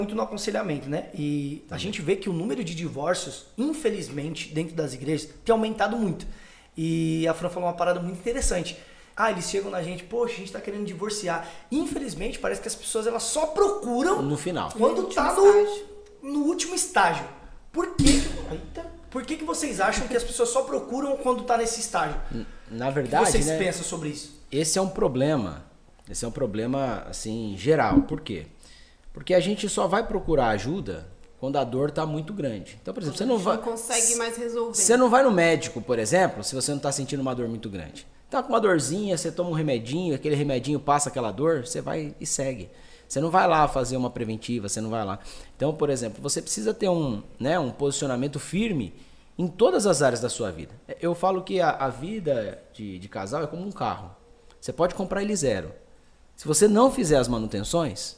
muito no aconselhamento, né? E a gente vê que o número de divórcios, infelizmente, dentro das igrejas, tem aumentado muito. E a Fran falou uma parada muito interessante. Eles chegam na gente, poxa, a gente tá querendo divorciar. Infelizmente, parece que as pessoas elas só procuram no final. Quando tá no último estágio. Por que vocês acham que as pessoas só procuram quando tá nesse estágio? Na verdade, o que vocês pensam sobre isso? Esse é um problema. Esse é um problema, assim, geral. Por quê? Porque a gente só vai procurar ajuda quando a dor está muito grande. Então, por exemplo, você não consegue mais resolver. Você não vai no médico, por exemplo, se você não está sentindo uma dor muito grande. Tá com uma dorzinha, você toma um remedinho, aquele remedinho passa aquela dor, você vai e segue. Você não vai lá fazer uma preventiva, você não vai lá. Então, por exemplo, você precisa ter um posicionamento firme em todas as áreas da sua vida. Eu falo que a vida de casal é como um carro. Você pode comprar ele zero. Se você não fizer as manutenções,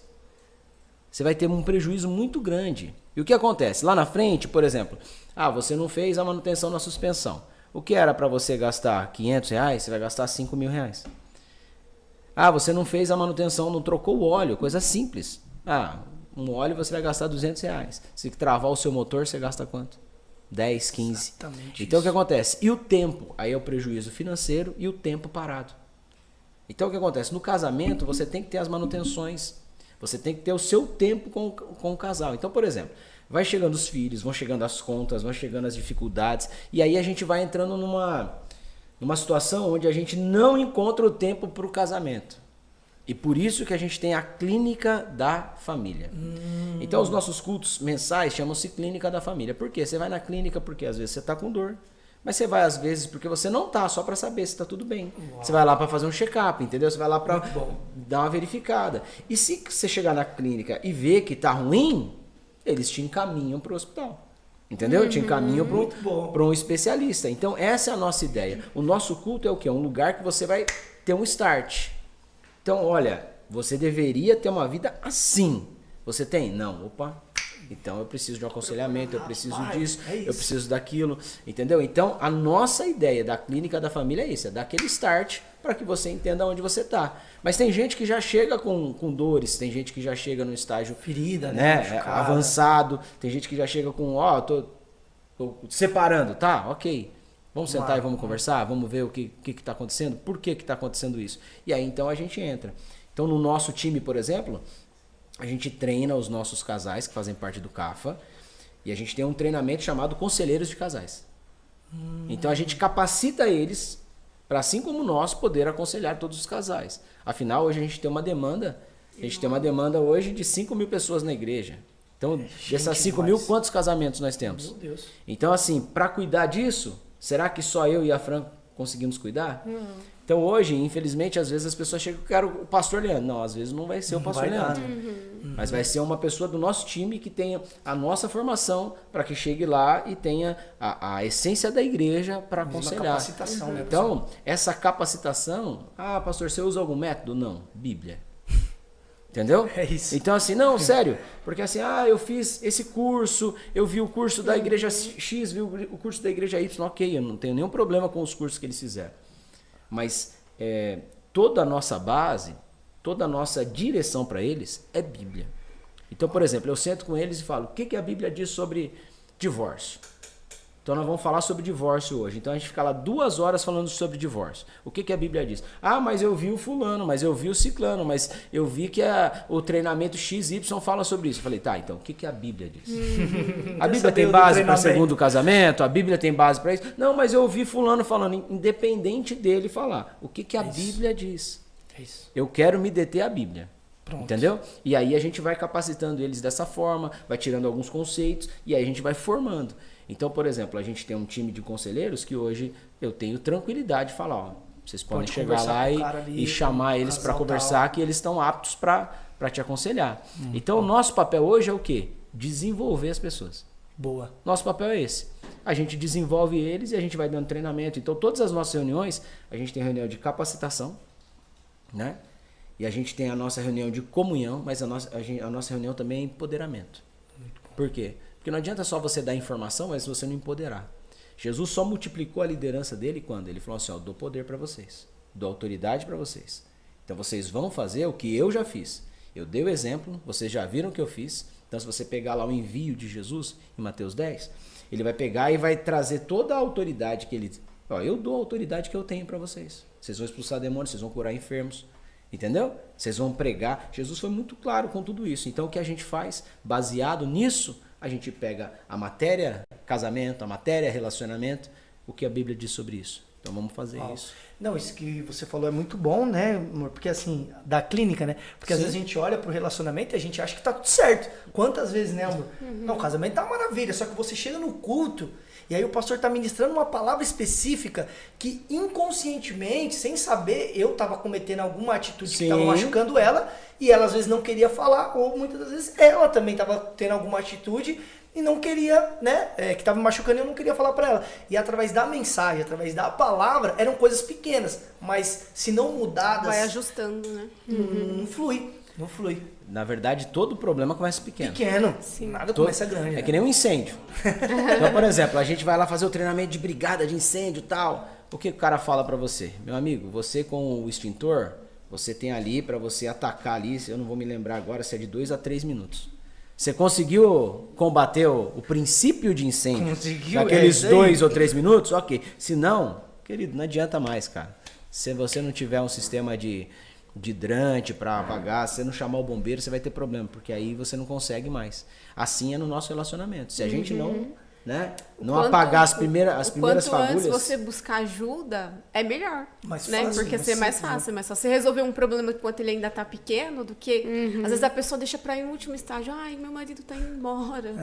você vai ter um prejuízo muito grande. E o que acontece? Lá na frente, por exemplo, você não fez a manutenção na suspensão. O que era para você gastar R$500, você vai gastar R$5.000. Você não fez a manutenção, não trocou o óleo, coisa simples. Um óleo você vai gastar R$200. Se travar o seu motor, você gasta quanto? 10, 15. Exatamente então isso. O que acontece? E o tempo? Aí é o prejuízo financeiro e o tempo parado. Então o que acontece? No casamento você tem que ter as manutenções. Você tem que ter o seu tempo com o casal. Então, por exemplo, vai chegando os filhos, vão chegando as contas, vão chegando as dificuldades. E aí a gente vai entrando numa situação onde a gente não encontra o tempo para o casamento. E por isso que a gente tem a Clínica da Família. Então os nossos cultos mensais chamam-se Clínica da Família. Por quê? Você vai na clínica porque às vezes você está com dor. Mas você vai às vezes porque você não tá, só para saber se tá tudo bem. Uau. Você vai lá para fazer um check-up, entendeu? Você vai lá para dar uma verificada. E se você chegar na clínica e ver que tá ruim, eles te encaminham para o hospital. Entendeu? Te encaminham para um especialista. Então essa é a nossa ideia. O nosso culto é o quê? É um lugar que você vai ter um start. Então, olha, você deveria ter uma vida assim. Você tem? Não. Opa. Então eu preciso de um aconselhamento, eu preciso disso, eu preciso daquilo, entendeu? Então a nossa ideia da Clínica da Família é isso, é dar aquele start para que você entenda onde você está. Mas tem gente que já chega com dores, tem gente que já chega no estágio ferida, avançado, tem gente que já chega com, tô separando, tá? Ok. Vamos sentar e vamos conversar, vamos ver o que está acontecendo, por que está acontecendo isso. E aí então a gente entra. Então no nosso time, por exemplo, a gente treina os nossos casais que fazem parte do CAFA e a gente tem um treinamento chamado Conselheiros de Casais. Então a gente capacita eles para, assim como nós, poder aconselhar todos os casais. Afinal, hoje a gente tem uma demanda, hoje de 5.000 pessoas na igreja. Então, dessas 5.000, quantos casamentos nós temos? Meu Deus. Então, assim, para cuidar disso, será que só eu e a Fran conseguimos cuidar? Não. Então hoje, infelizmente, às vezes as pessoas chegam e querem o pastor Leandro. Não, às vezes não vai ser o pastor Leandro. Mas vai ser uma pessoa do nosso time que tenha a nossa formação para que chegue lá e tenha a essência da igreja para aconselhar. Capacitação, né, então, essa capacitação, pastor, você usa algum método? Não, Bíblia. Entendeu? É isso. Então assim, não, sério, porque assim, eu fiz esse curso, eu vi o curso da igreja X, vi o curso da igreja Y, ok, eu não tenho nenhum problema com os cursos que eles fizeram. Mas toda a nossa base, toda a nossa direção para eles é Bíblia. Então, por exemplo, eu sento com eles e falo, o que a Bíblia diz sobre divórcio? Então nós vamos falar sobre divórcio hoje. Então a gente fica lá 2 horas falando sobre divórcio. O que a Bíblia diz? Mas eu vi o fulano, mas eu vi o ciclano, mas eu vi que o treinamento XY fala sobre isso. Eu falei, tá, então o que a Bíblia diz? A Bíblia tem base para segundo casamento? A Bíblia tem base para isso? Não, mas eu ouvi fulano falando, independente dele falar. O que a Bíblia diz? Eu quero me deter à Bíblia. Pronto. Entendeu? E aí a gente vai capacitando eles dessa forma, vai tirando alguns conceitos e aí a gente vai formando. Então, por exemplo, a gente tem um time de conselheiros que hoje eu tenho tranquilidade de falar, vocês podem chegar lá e chamar eles para conversar, que eles estão aptos para te aconselhar. Então, o nosso papel hoje é o quê? Desenvolver as pessoas. Boa. Nosso papel é esse. A gente desenvolve eles e a gente vai dando treinamento. Então, todas as nossas reuniões, a gente tem reunião de capacitação, né? E a gente tem a nossa reunião de comunhão, mas a nossa reunião também é empoderamento. Por quê? Porque não adianta só você dar informação, mas você não empoderar. Jesus só multiplicou a liderança dele quando? Ele falou assim, eu dou poder para vocês, dou autoridade para vocês. Então vocês vão fazer o que eu já fiz. Eu dei o exemplo, vocês já viram o que eu fiz, Então, se você pegar lá o envio de Jesus, em Mateus 10, ele vai pegar e vai trazer toda a autoridade que ele... Ó, eu dou a autoridade que eu tenho para vocês. Vocês vão expulsar demônios, vocês vão curar enfermos. Entendeu? Vocês vão pregar. Jesus foi muito claro com tudo isso. Então, o que a gente faz, baseado nisso, a gente pega a matéria casamento, a matéria relacionamento, o que a Bíblia diz sobre isso. Então, vamos fazer isso. Não, isso que você falou é muito bom, né, amor? Porque assim, da clínica, né? Porque às vezes a gente olha pro relacionamento e a gente acha que tá tudo certo. Quantas vezes, né, amor? Não, o casamento tá uma maravilha, só que você chega no culto e aí o pastor tá ministrando uma palavra específica que inconscientemente, sem saber, eu tava cometendo alguma atitude que tava machucando ela e ela às vezes não queria falar, ou muitas das vezes ela também tava tendo alguma atitude e não queria, né, que estava me machucando e eu não queria falar para ela. E através da mensagem, através da palavra, eram coisas pequenas, mas se não mudadas... Vai ajustando, né? Não flui, não flui. Na verdade, todo problema começa pequeno. Pequeno, nada começa grande. É que nem um incêndio. Então, por exemplo, a gente vai lá fazer o treinamento de brigada de incêndio e tal. O que o cara fala para você? Meu amigo, você com o extintor, você tem ali para você atacar ali, eu não vou me lembrar agora se é de 2 a 3 minutos. Você conseguiu combater o princípio de incêndio naqueles 2 ou 3 minutos? Ok. Se não, querido, não adianta mais, cara. Se você não tiver um sistema de hidrante para apagar, se você não chamar o bombeiro, você vai ter problema, porque aí você não consegue mais. Assim é no nosso relacionamento. Se a gente não apagar as primeiras fagulhas... Quanto antes você buscar ajuda, é melhor. Mais né? fácil, Porque é mais fácil. Mas só você resolver um problema enquanto ele ainda tá pequeno, do que... Às vezes a pessoa deixa pra ir no último estágio. Ai, meu marido tá indo embora.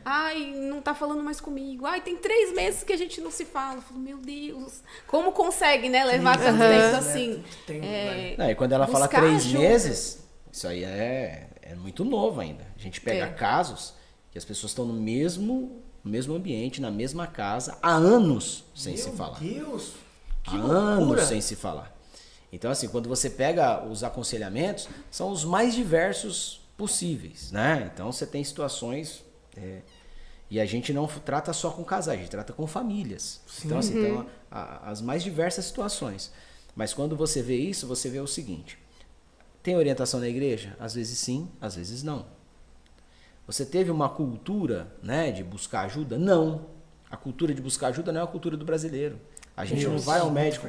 Ai, não tá falando mais comigo. Ai, tem 3 meses que a gente não se fala. Eu falo, meu Deus. Como consegue, né? Levar tanto tempo assim? E quando ela fala 3 ajuda. meses, isso aí é muito novo ainda. A gente pega casos que as pessoas estão no mesmo ambiente, na mesma casa, há anos sem se falar. Meu Deus! Que Há loucura. anos sem se falar. Então, assim, quando você pega os aconselhamentos, são os mais diversos possíveis, né? Então, você tem situações... e a gente não trata só com casais, a gente trata com famílias. Sim. Então, assim, então, as mais diversas situações. Mas quando você vê isso, você vê o seguinte. Tem orientação na igreja? Às vezes sim, às vezes não. Você teve uma cultura, né, de buscar ajuda? Não. A cultura de buscar ajuda não é a cultura do brasileiro. A gente não vai ao médico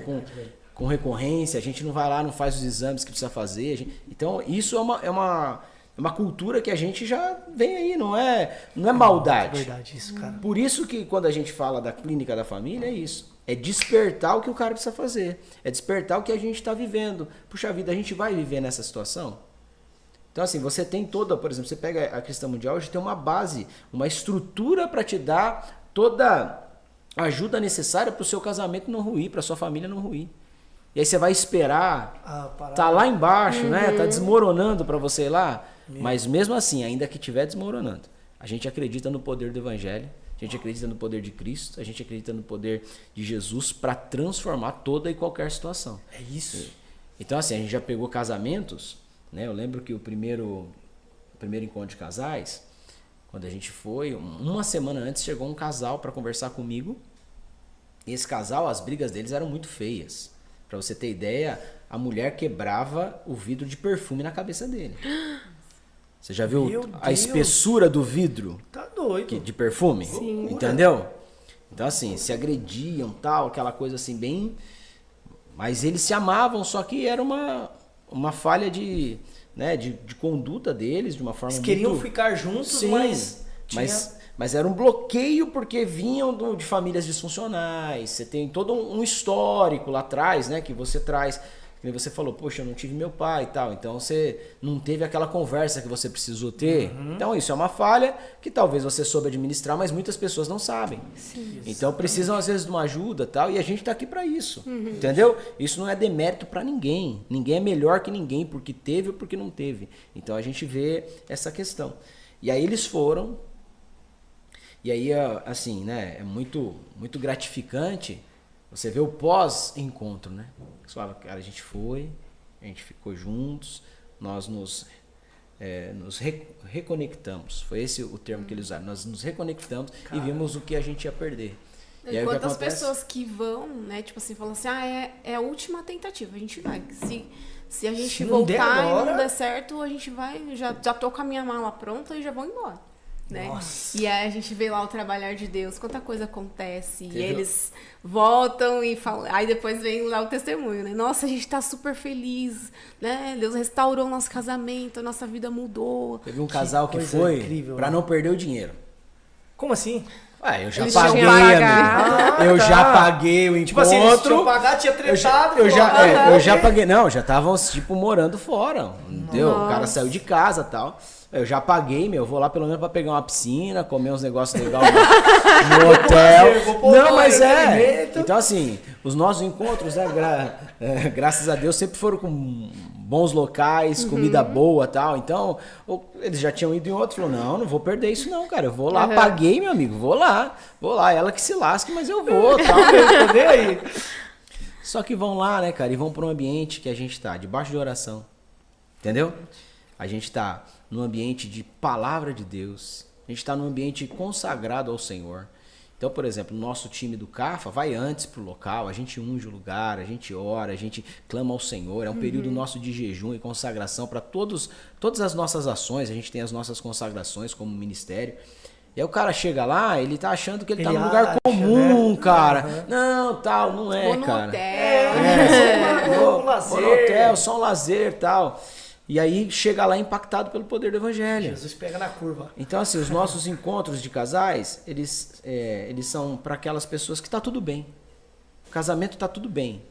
com recorrência, a gente não vai lá, não faz os exames que precisa fazer. Então, isso é uma cultura que a gente já vem aí, não é maldade. É verdade isso, cara. Por isso que quando a gente fala da clínica da família, é isso. É despertar o que o cara precisa fazer. É despertar o que a gente está vivendo. Puxa vida, a gente vai viver nessa situação? Então, assim, você tem toda, por exemplo, você pega a questão mundial, hoje tem uma base, uma estrutura para te dar toda a ajuda necessária para o seu casamento não ruir, para a sua família não ruir. E aí você vai esperar, tá lá embaixo, né? Tá desmoronando para você ir lá. Mas mesmo assim, ainda que estiver desmoronando, a gente acredita no poder do Evangelho, a gente acredita no poder de Cristo, a gente acredita no poder de Jesus para transformar toda e qualquer situação. É isso. Então, assim, a gente já pegou casamentos, né? Eu lembro que o primeiro encontro de casais, quando a gente foi, uma semana antes chegou um casal para conversar comigo. E esse casal, as brigas deles eram muito feias. Para você ter ideia, a mulher quebrava o vidro de perfume na cabeça dele. Você já viu a espessura do vidro? Tá doido. De perfume? Sim. Entendeu? Então, assim, se agrediam, tal, aquela coisa assim bem... Mas eles se amavam, só que era uma falha de conduta deles, de uma forma Eles queriam ficar juntos, sim, mas era um bloqueio porque vinham de famílias disfuncionais. Você tem todo um histórico lá atrás, né, que você traz. Que você falou, poxa, eu não tive meu pai e tal. Então você não teve aquela conversa que você precisou ter. Então isso é uma falha que talvez você soube administrar, mas muitas pessoas não sabem. Sim. Então precisam às vezes de uma ajuda tal, e a gente está aqui para isso. Entendeu? Isso não é demérito para ninguém. Ninguém é melhor que ninguém porque teve ou porque não teve. Então a gente vê essa questão. E aí eles foram. E aí, assim, né, é muito, muito gratificante você vê o pós-encontro, né? Você fala, cara, a gente foi, a gente ficou juntos, nós nos reconectamos. Foi esse o termo que eles usaram. Nós nos reconectamos e vimos o que a gente ia perder. E aí, quantas pessoas que vão, né, tipo assim, falam assim, é a última tentativa, a gente vai. Se a gente Se não der voltar e agora- não der certo, a gente vai... Já tô com a minha mala pronta e já vou embora. Né? Nossa. E aí a gente vê lá o trabalhar de Deus, quanta coisa acontece, e Teve- eles voltam e falam, aí depois vem lá o testemunho, né? Nossa, a gente tá super feliz, né? Deus restaurou nosso casamento, a nossa vida mudou. Teve um casal que coisa foi incrível, pra né? não perder o dinheiro. Como assim? Eu já Eles paguei, tinham que pagar. amigo. Eu Ah, já tá. paguei o Tipo assim, eles tinham encontro. pagar, tinha Eu já, tretado. eu já, falou, eu já "Ah, paguei. Não, já estavam, tipo, morando fora. Entendeu? O cara Nossa. saiu de casa e tal. Eu já paguei, meu. Vou lá pelo menos pra pegar uma piscina, comer uns negócios legais no hotel. vou pôr Não, mas no é. alimento. Então, assim, os nossos encontros, né, graças a Deus, sempre foram com bons locais, comida boa e tal. Então, eles já tinham ido em outro. Falou, não vou perder isso não, cara. Eu vou lá, paguei, meu amigo. Vou lá. Ela que se lasque, mas eu vou, tal. Tô nem aí. Só que vão lá, né, cara, e vão para um ambiente que a gente tá debaixo de oração. Entendeu? A gente tá num ambiente de palavra de Deus. A gente tá num ambiente consagrado ao Senhor. Então, por exemplo, o nosso time do CAFA vai antes pro local, a gente unge o lugar, a gente ora, a gente clama ao Senhor. É um período nosso de jejum e consagração para todas as nossas ações. A gente tem as nossas consagrações como ministério. E aí o cara chega lá, ele tá achando que ele tá Ele num lugar acha, comum, né? cara. Uhum. Não, tal, não é, Vou no cara. hotel. Vou no Vou lazer. no hotel, só um lazer e tal. E aí chega lá impactado pelo poder do evangelho. Jesus pega na curva. Então, assim, os nossos encontros de casais, eles são para aquelas pessoas que tá tudo bem. O casamento tá tudo bem.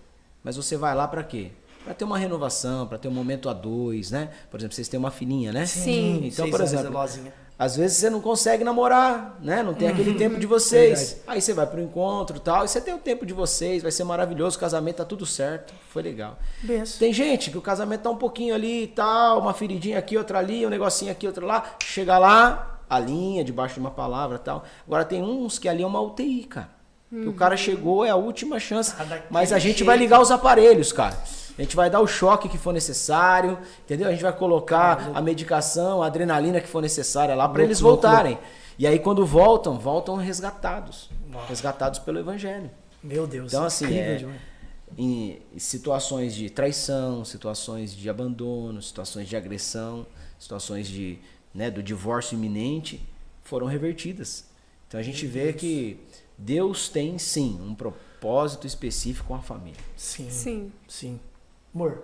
Mas você vai lá para quê? Para ter uma renovação, para ter um momento a dois, né? Por exemplo, vocês têm uma filhinha, né? Sim. Então, 6 por anos, exemplo, Elozinha. às vezes você não consegue namorar, né? Não tem aquele tempo de vocês. Verdade. Aí você vai pro encontro e tal, e você tem o tempo de vocês, vai ser maravilhoso, o casamento tá tudo certo, foi legal. Benção. Tem gente que o casamento tá um pouquinho ali e tal, uma feridinha aqui, outra ali, um negocinho aqui, outro lá. Chega lá, alinha debaixo de uma palavra e tal. Agora tem uns que ali é uma UTI, cara. Que o cara chegou, é a última chance. Ah, daquele Mas a gente jeito. vai ligar os aparelhos, cara. A gente vai dar o choque que for necessário, entendeu? A gente vai colocar a medicação, a adrenalina que for necessária lá para eles Louco, voltarem. E aí quando voltam resgatados. Resgatados pelo evangelho. Meu Deus. Então, assim, incrível demais. em situações de traição, situações de abandono, situações de agressão, situações de, né, do divórcio iminente, foram revertidas. Então a gente vê que Deus tem sim um propósito específico com a família. Sim. Sim. Sim. Amor,